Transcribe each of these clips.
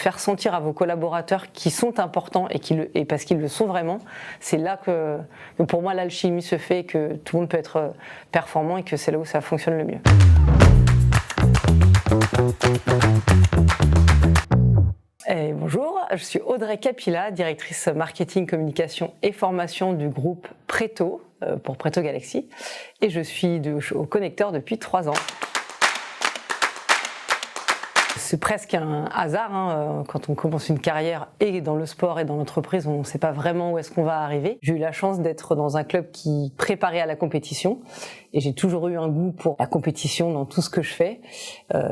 faire sentir à vos collaborateurs qu'ils sont importants et parce qu'ils le sont vraiment, c'est là que pour moi l'alchimie se fait, que tout le monde peut être performant et que c'est là où ça fonctionne le mieux. Bonjour, je suis Audrey Capilla, directrice marketing, communication et formation du groupe Preto, pour Preto Galaxy, et je suis au connecteur depuis 3 ans. C'est presque un hasard, quand on commence une carrière et dans le sport et dans l'entreprise, on ne sait pas vraiment où est-ce qu'on va arriver. J'ai eu la chance d'être dans un club qui préparait à la compétition et j'ai toujours eu un goût pour la compétition dans tout ce que je fais.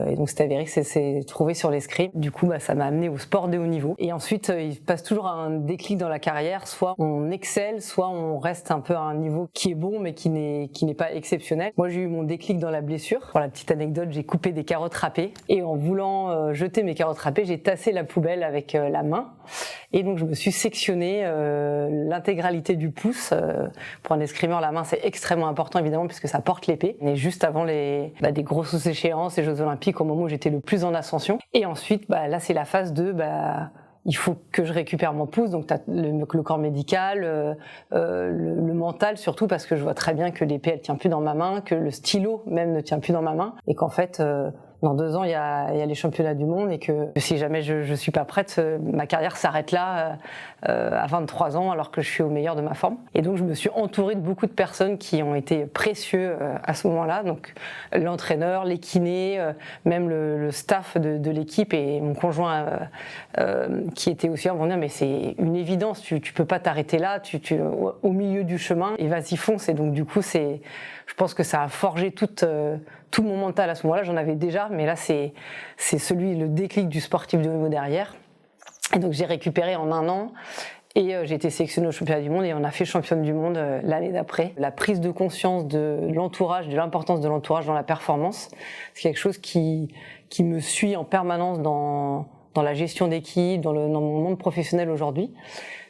Et donc c'est avéré que c'est trouvé sur l'escrime. Du coup, ça m'a amené au sport de haut niveau. Et ensuite, il passe toujours un déclic dans la carrière. Soit on excelle, soit on reste un peu à un niveau qui est bon mais qui n'est pas exceptionnel. Moi, j'ai eu mon déclic dans la blessure. Pour la petite anecdote, j'ai coupé des carottes râpées et en voulant jeter mes carottes râpées, j'ai tassé la poubelle avec la main et donc je me suis sectionné l'intégralité du pouce. Pour un escrimeur, la main c'est extrêmement important évidemment puisque ça porte l'épée. On est juste avant des grosses échéances, les Jeux Olympiques, au moment où j'étais le plus en ascension. Et ensuite, là c'est la phase 2, il faut que je récupère mon pouce, donc t'as le corps médical, le mental surtout, parce que je vois très bien que l'épée elle tient plus dans ma main, que le stylo même ne tient plus dans ma main, et qu'en fait dans 2 ans il y a les championnats du monde, et que si jamais je suis pas prête, ma carrière s'arrête là à 23 ans alors que je suis au meilleur de ma forme. Et donc je me suis entourée de beaucoup de personnes qui ont été précieux à ce moment-là, donc l'entraîneur, les kinés, même le staff de l'équipe et mon conjoint qui était aussi à me dire mais c'est une évidence, tu peux pas t'arrêter là, au milieu du chemin, et vas-y fonce. Et donc du coup je pense que ça a forgé tout mon mental à ce moment-là. J'en avais déjà, mais là c'est le déclic du sportif de haut niveau derrière. Et donc j'ai récupéré en 1 an et j'ai été sélectionnée au championnat du monde et on a fait championne du monde l'année d'après. La prise de conscience de l'entourage, de l'importance de l'entourage dans la performance, c'est quelque chose qui me suit en permanence dans la gestion d'équipe, dans mon monde professionnel aujourd'hui.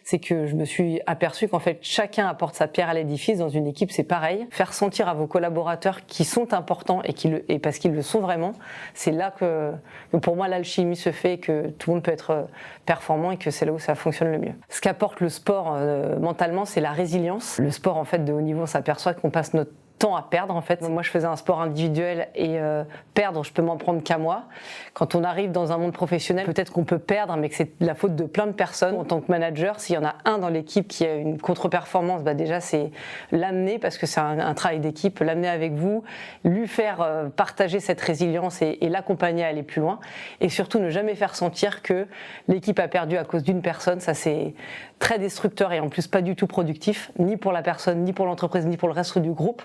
C'est que je me suis aperçue qu'en fait chacun apporte sa pierre à l'édifice. Dans une équipe, c'est pareil. Faire sentir à vos collaborateurs qu'ils sont importants et parce qu'ils le sont vraiment, c'est là que pour moi l'alchimie se fait, que tout le monde peut être performant et que c'est là où ça fonctionne le mieux. Ce qu'apporte le sport mentalement, c'est la résilience. Le sport en fait de haut niveau, on s'aperçoit qu'on passe notre temps à perdre en fait. Moi je faisais un sport individuel et perdre, je peux m'en prendre qu'à moi. Quand on arrive dans un monde professionnel, peut-être qu'on peut perdre, mais que c'est la faute de plein de personnes. En tant que manager, s'il y en a un dans l'équipe qui a une contre-performance, déjà c'est l'amener, parce que c'est un travail d'équipe, l'amener avec vous, lui faire partager cette résilience et l'accompagner à aller plus loin, et surtout ne jamais faire sentir que l'équipe a perdu à cause d'une personne. Ça c'est très destructeur et en plus pas du tout productif, ni pour la personne, ni pour l'entreprise, ni pour le reste du groupe.